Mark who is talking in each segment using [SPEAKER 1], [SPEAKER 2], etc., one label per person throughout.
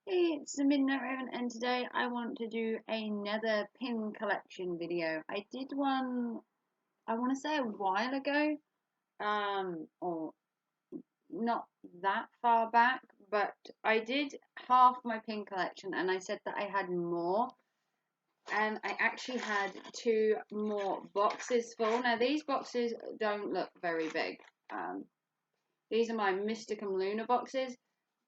[SPEAKER 1] Hey, it's the Midnight Raven, and today I want to do another pin collection video. I did one, I want to say a while ago, or not that far back, but I did half my pin collection and I said that I had more, and I actually had two more boxes full. Now, these boxes don't look very big. These are my Mysticum Luna boxes,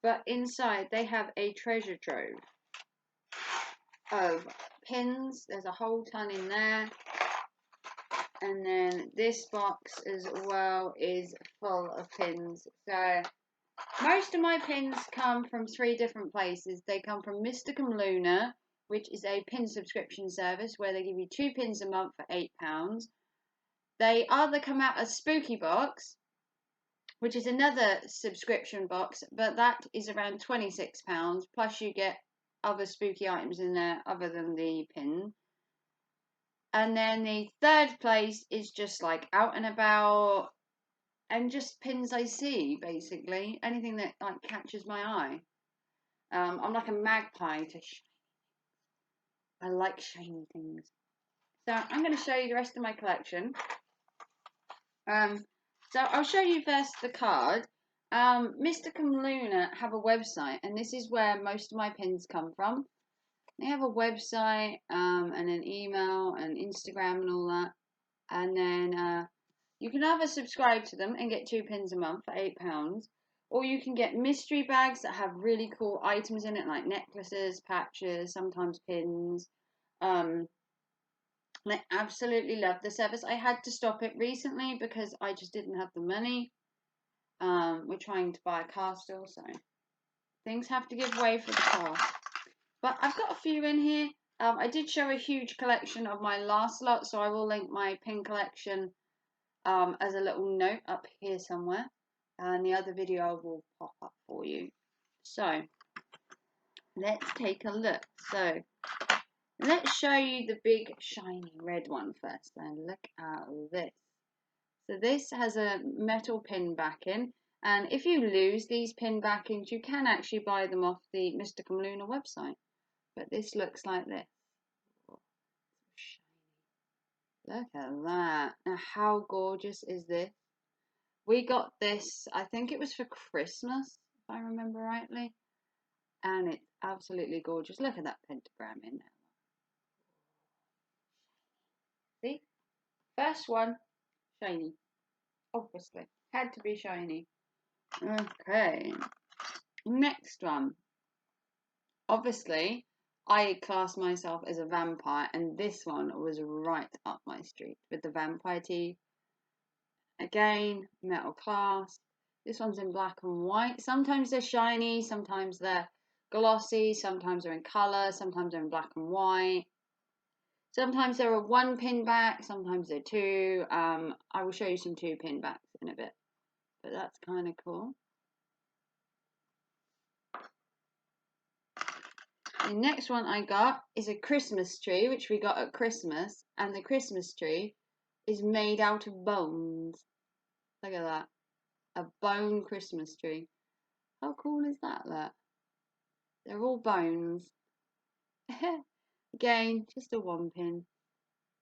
[SPEAKER 1] but inside they have a treasure trove of pins. There's a whole ton in there, and then this box as well is full of pins. So most of my pins come from three different places. They come from Mysticum Luna, which is a pin subscription service where they give you 2 pins a month for £8. They either come out as Spooky Box, which is another subscription box, but that is around £26, plus you get other spooky items in there other than the pin. And then the third place is just like out and about and just pins I see, basically. Anything that like catches my eye. I'm like a magpie to I like shiny things. So I'm going to show you the rest of my collection. So I'll show you first the card. Mysticum Luna have a website, and this is where most of my pins come from. They have a website, and an email and Instagram and all that. And then you can either subscribe to them and get 2 pins a month for £8, or you can get mystery bags that have really cool items in it, like necklaces, patches, sometimes pins. I absolutely love the service. I had to stop it recently because I just didn't have the money. We're trying to buy a car still, so things have to give way for the car. But I've got a few in here. I did show a huge collection of my last lot, so I will link my pin collection as a little note up here somewhere, and the other video will pop up for you. So let's take a look. So let's show you the big shiny red one first, and look at this. So this has a metal pin backing, and if you lose these pin backings, you can actually buy them off the Mysticum Luna website. But this looks like this. Look at that. Now, how gorgeous is this? We got this, I think it was for Christmas, if I remember rightly. And it's absolutely gorgeous. Look at that pentagram in there. See? First one, shiny. Obviously. Had to be shiny. Okay. Next one. Obviously, I class myself as a vampire, and this one was right up my street with the vampire teeth. Again, metal clasp. This one's in black and white. Sometimes they're shiny, sometimes they're glossy, sometimes they're in colour, sometimes they're in black and white. Sometimes they're a 1 pin back, sometimes they're 2. I will show you some 2 pin backs in a bit, but that's kind of cool. The next one I got is a Christmas tree, which we got at Christmas, and the Christmas tree is made out of bones. Look at that. A bone Christmas tree. How cool is that, look? They're all bones. Again, just a 1 pin.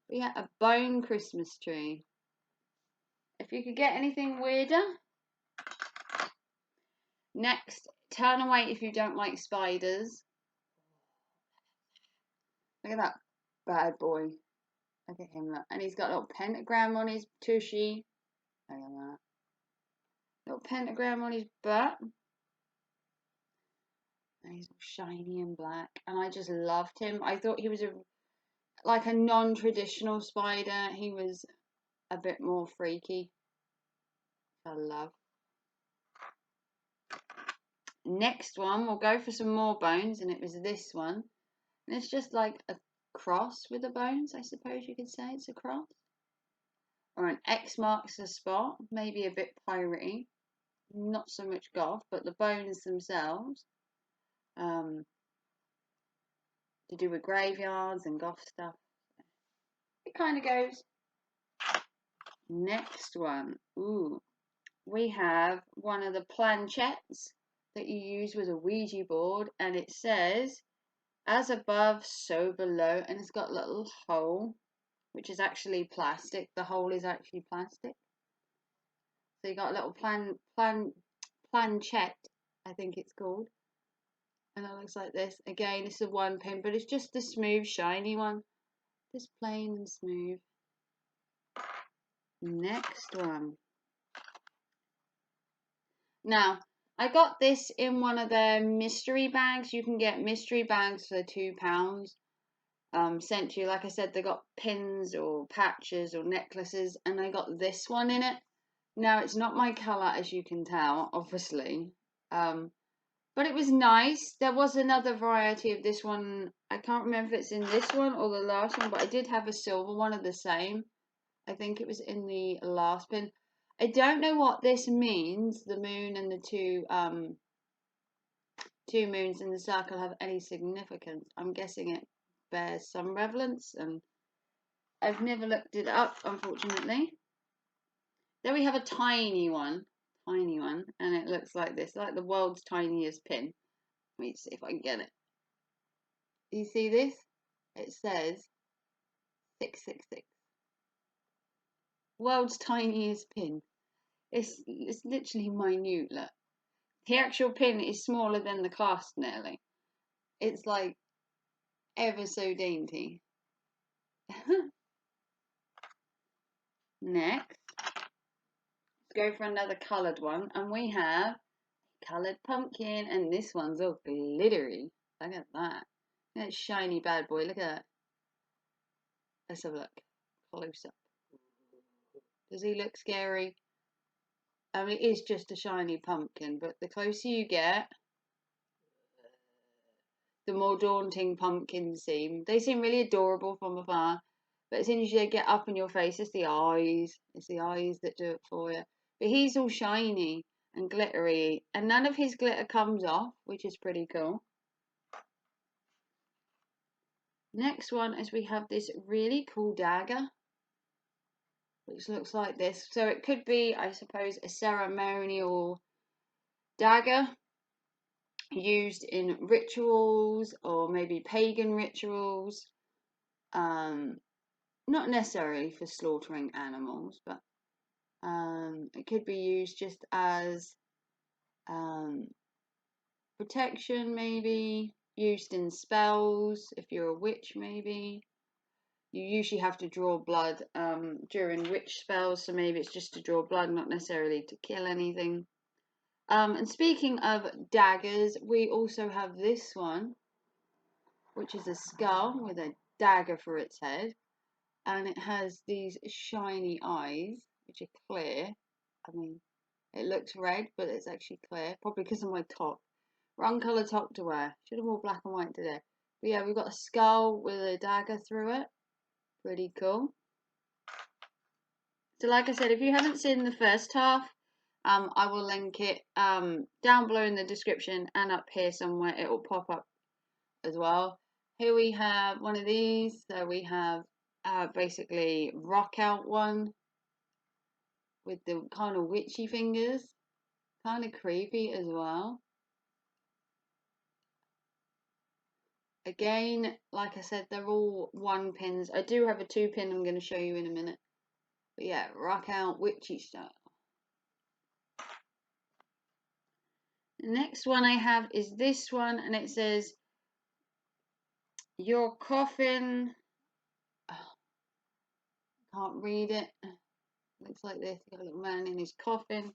[SPEAKER 1] We had a bone Christmas tree. If you could get anything weirder. Next, turn away if you don't like spiders. Look at that bad boy. Look at him, look. And he's got a little pentagram on his tushy. Look at that. Little pentagram on his butt. And he's all shiny and black. And I just loved him. I thought he was like a non-traditional spider. He was a bit more freaky. I love. Next one, we'll go for some more bones, and it was this one. And it's just like a cross with the bones, I suppose you could say it's a cross. Or an X marks the spot, maybe a bit piratey. Not so much goth, but the bones themselves. To do with graveyards and goth stuff. It kind of goes. Next one. Ooh. We have one of the planchettes, that you use with a Ouija board, and it says, as above, so below, and it's got a little hole, which is actually plastic. The hole is actually plastic. So you got a little planchette, I think it's called. And it looks like this. Again, it's a 1 pin, but it's just the smooth, shiny one. Just plain and smooth. Next one. Now, I got this in one of their mystery bags. You can get mystery bags for £2 sent to you. Like I said, they got pins or patches or necklaces, and I got this one in it. Now, it's not my colour, as you can tell, obviously. But it was nice. There was another variety of this one. I can't remember if it's in this one or the last one, but I did have a silver one of the same. I think it was in the last pin. I don't know what this means. The moon and the two moons in the circle have any significance. I'm guessing it bears some relevance, and I've never looked it up, unfortunately. Then we have a tiny one, and it looks like this, like the world's tiniest pin. Let me see if I can get it. Do you see this? It says 666. World's tiniest pin. It's literally minute, look. The actual pin is smaller than the clasp nearly. It's like ever so dainty. Next, let's go for another coloured one, and we have coloured pumpkin, and this one's all glittery. Look at that. Look at that shiny bad boy. Look at that. Let's have a look. Close up. Does he look scary? I mean, it is just a shiny pumpkin, but the closer you get, the more daunting pumpkins seem. They seem really adorable from afar, but as soon as you get up in your face, it's the eyes. It's the eyes that do it for you. But he's all shiny and glittery, and none of his glitter comes off, which is pretty cool. Next one is we have this really cool dagger, which looks like this. So it could be, I suppose, a ceremonial dagger used in rituals or maybe pagan rituals. Not necessarily for slaughtering animals, but it could be used just as protection, maybe used in spells. If you're a witch, maybe you usually have to draw blood during witch spells, so maybe it's just to draw blood, not necessarily to kill anything. And speaking of daggers, we also have this one, which is a skull with a dagger for its head, and it has these shiny eyes, which are clear. I mean, it looks red, but it's actually clear, probably because of my top. Wrong colour top to wear. Should have worn black and white today. But yeah, we've got a skull with a dagger through it. Pretty cool. So like I said, if you haven't seen the first half, I will link it down below in the description, and up here somewhere it will pop up as well. Here we have one of these. So we have basically rock out one with the kind of witchy fingers, kind of creepy as well. Again, like I said, they're all 1 pins. I do have a 2 pin I'm going to show you in a minute. But yeah, rock out witchy style. The next one I have is this one, and it says, your coffin. Oh, can't read it. Looks like this. Got a little man in his coffin,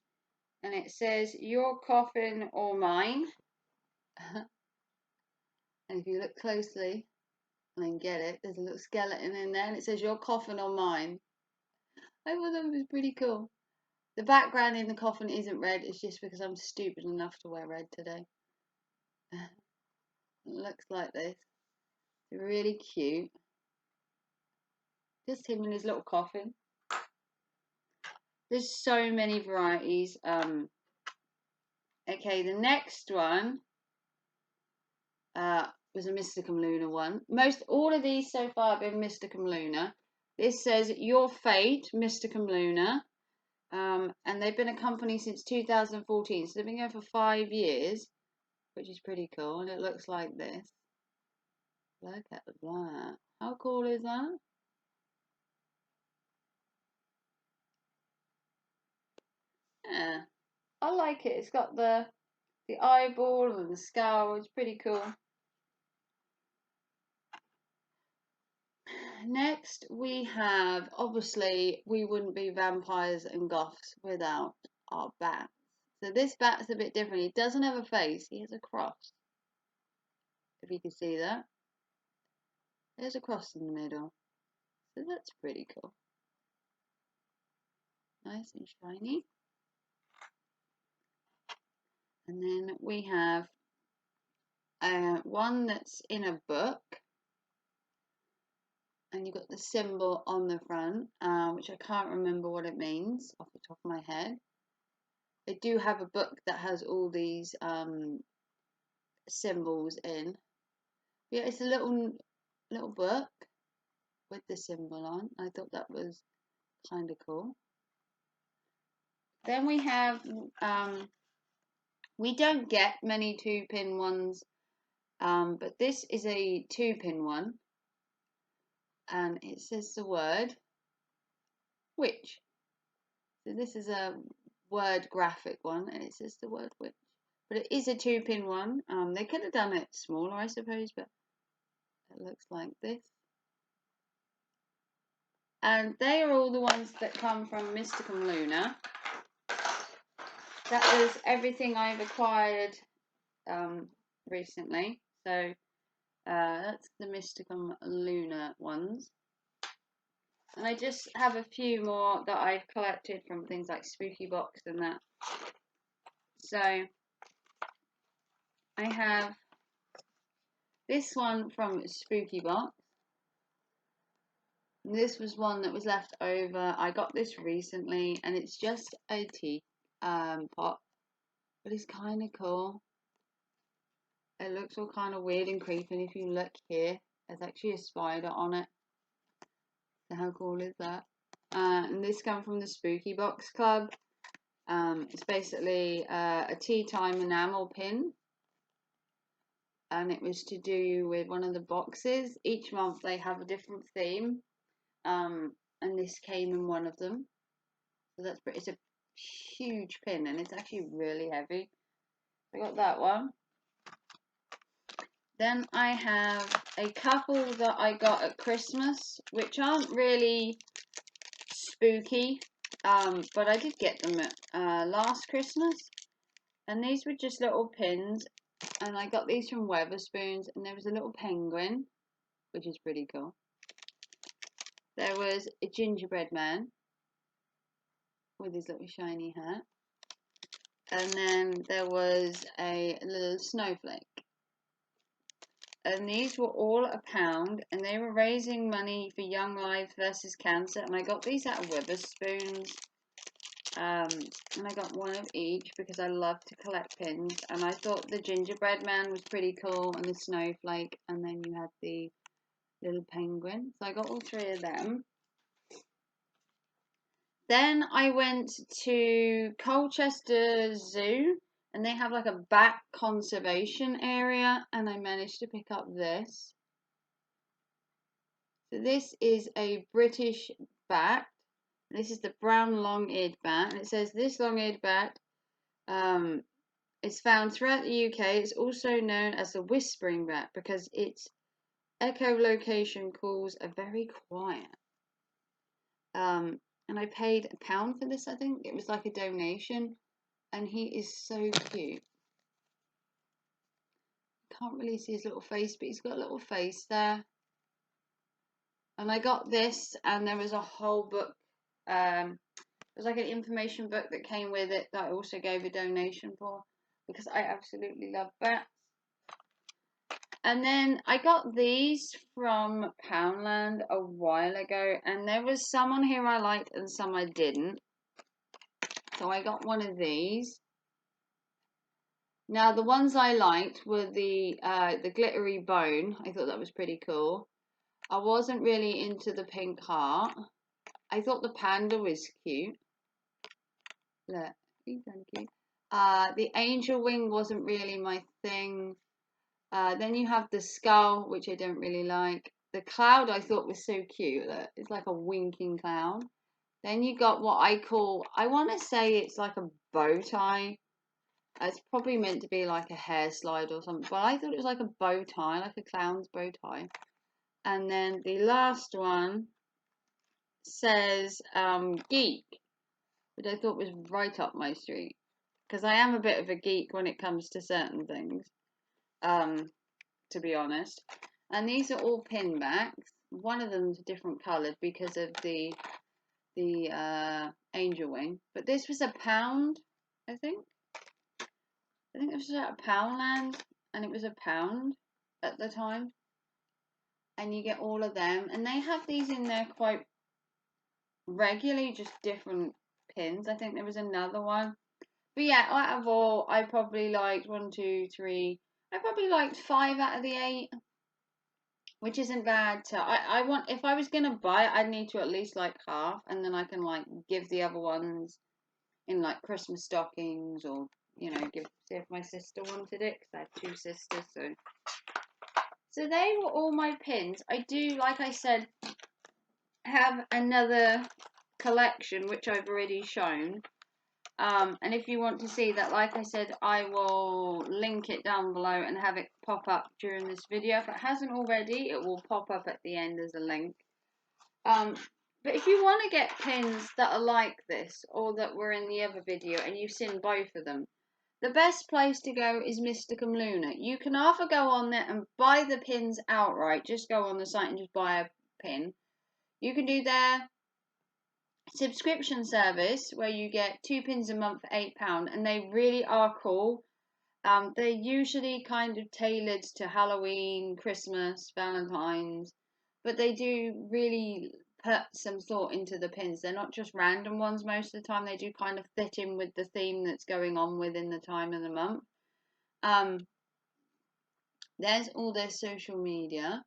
[SPEAKER 1] and it says, your coffin or mine. And if you look closely and then get it, there's a little skeleton in there, and it says, your coffin or mine. I thought that was pretty cool. The background in the coffin isn't red, it's just because I'm stupid enough to wear red today. It looks like this. It's really cute. Just him in his little coffin. There's so many varieties. Okay, the next one was a Mysticum Luna one. All of these so far have been Mysticum Luna. This says, your fate, Mysticum Luna. And they've been a company since 2014, so they've been going for 5 years, which is pretty cool. And it looks like this. Look at that. How cool is that? Yeah, I like it. It's got the eyeball and the skull. It's pretty cool. Next, we have, obviously, we wouldn't be vampires and goths without our bat. So this bat's a bit different. He doesn't have a face. He has a cross. If you can see that. There's a cross in the middle. So that's pretty cool. Nice and shiny. And then we have one that's in a book. And you've got the symbol on the front, which I can't remember what it means off the top of my head. They do have a book that has all these symbols in. Yeah, it's a little book with the symbol on. I thought that was kind of cool. Then we have, we don't get many 2-pin ones, but this is a 2-pin one, and it says the word witch. So this is a word graphic one, and it says the word witch. But it is a 2-pin one. They could have done it smaller, I suppose, but it looks like this. And they are all the ones that come from Mysticum Luna. That was everything I've acquired recently. So that's the Mysticum Luna ones. And I just have a few more that I've collected from things like Spooky Box and that. So I have this one from Spooky Box. This was one that was left over. I got this recently, and it's just a tea pot, but it's kind of cool. It looks all kind of weird and creepy, and if you look here, there's actually a spider on it. So how cool is that? And this comes from the Spooky Box Club. It's basically a tea time enamel pin, and it was to do with one of the boxes. Each month they have a different theme, and this came in one of them. So that's pretty. It's a huge pin, and it's actually really heavy. I got that one. Then I have a couple that I got at Christmas, which aren't really spooky, but I did get them at last Christmas, and these were just little pins, and I got these from Weatherspoons, and there was a little penguin, which is pretty cool. There was a gingerbread man with his little shiny hat, and then there was a little snowflake. And these were all £1, and they were raising money for Young Lives versus Cancer, and I got these out of Weatherspoons, and I got one of each because I love to collect pins, and I thought the gingerbread man was pretty cool, and the snowflake, and then you had the little penguin, so I got all 3 of them. Then I went to Colchester Zoo, and they have like a bat conservation area, and I managed to pick up this. So this is a British bat. This is the brown long-eared bat, and it says this long-eared bat is found throughout the UK. It's also known as the whispering bat because its echolocation calls are very quiet. And I paid £1 for this. I think it was like a donation, and he is so cute. Can't really see his little face, but he's got a little face there. And I got this, and there was a whole book. It was like an information book that came with it that I also gave a donation for because I absolutely love bats. And then I got these from Poundland a while ago, and there was some on here I liked and some I didn't. So I got one of these. Now the ones I liked were the glittery bone. I thought that was pretty cool. I wasn't really into the pink heart. I thought the panda was cute. Look, he's kind of cute. The angel wing wasn't really my thing. Then you have the skull, which I don't really like. The cloud I thought was so cute. Look, it's like a winking cloud. Then you got what I call, I want to say it's like a bow tie. It's probably meant to be like a hair slide or something, but I thought it was like a bow tie, like a clown's bow tie. And then the last one says geek, which I thought was right up my street, because I am a bit of a geek when it comes to certain things, to be honest. And these are all pin backs. One of them's different coloured because of the angel wing, but this was £1, I think. I think it was at Poundland, and it was £1 at the time. And you get all of them, and they have these in there quite regularly, just different pins. I think there was another one, but yeah, out of all, I probably liked 1, 2, 3. I probably liked 5 out of the 8, which isn't bad. I want, if I was gonna buy it, I'd need to at least like half, and then I can like give the other ones in like Christmas stockings, or see if my sister wanted it, because I have 2 sisters. So they were all my pins. I do, like I said, have another collection which I've already shown. And if you want to see that, like I said, I will link it down below and have it pop up during this video. If it hasn't already, it will pop up at the end as a link. But if you want to get pins that are like this, or that were in the other video, and you've seen both of them, the best place to go is Mysticum Luna. You can either go on there and buy the pins outright, just go on the site and just buy a pin. You can do their subscription service where you get 2 pins a month for £8, and they really are cool. They're usually kind of tailored to Halloween, Christmas, Valentine's, but they do really put some thought into the pins. They're not just random ones most of the time. They do kind of fit in with the theme that's going on within the time of the month. There's all their social media.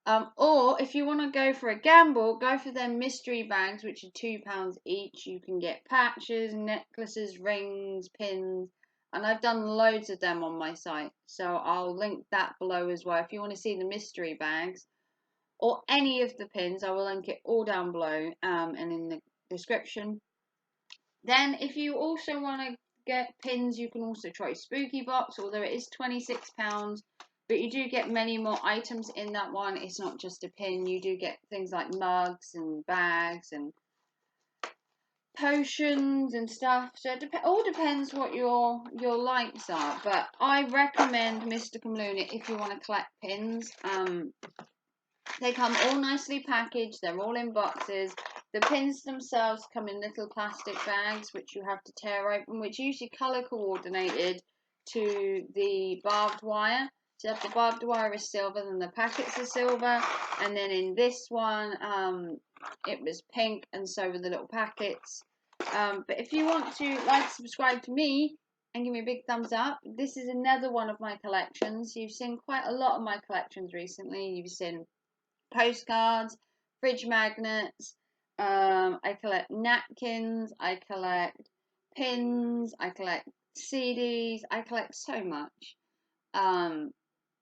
[SPEAKER 1] Or if you want to go for a gamble, go for their mystery bags, which are £2 each. You can get patches, necklaces, rings, pins, and I've done loads of them on my site, so I'll link that below as well. If you want to see the mystery bags or any of the pins, I will link it all down below and in the description. Then if you also want to get pins, you can also try Spooky Box, although it is £26, but you do get many more items in that one. It's not just a pin. You do get things like mugs and bags and potions and stuff, so it all depends what your likes are. But I recommend Mysticum Luna if you want to collect pins. They come all nicely packaged. They're all in boxes. The pins themselves come in little plastic bags which you have to tear open, which usually colour coordinated to the barbed wire. So if the barbed wire is silver, then the packets are silver, and then in this one it was pink, and so were the little packets. But if you want to like, subscribe to me and give me a big thumbs up, this is another one of my collections. You've seen quite a lot of my collections recently. You've seen postcards, fridge magnets, I collect napkins, I collect pins, I collect CDs, I collect so much.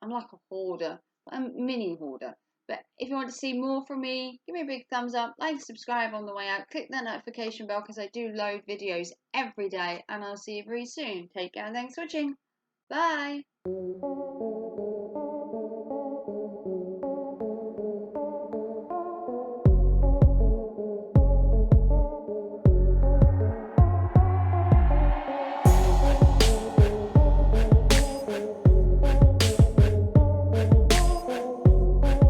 [SPEAKER 1] I'm like a hoarder, a mini hoarder. But if you want to see more from me, give me a big thumbs up, like, subscribe on the way out, click that notification bell because I do load videos every day, and I'll see you very soon. Take care and thanks for watching. Bye.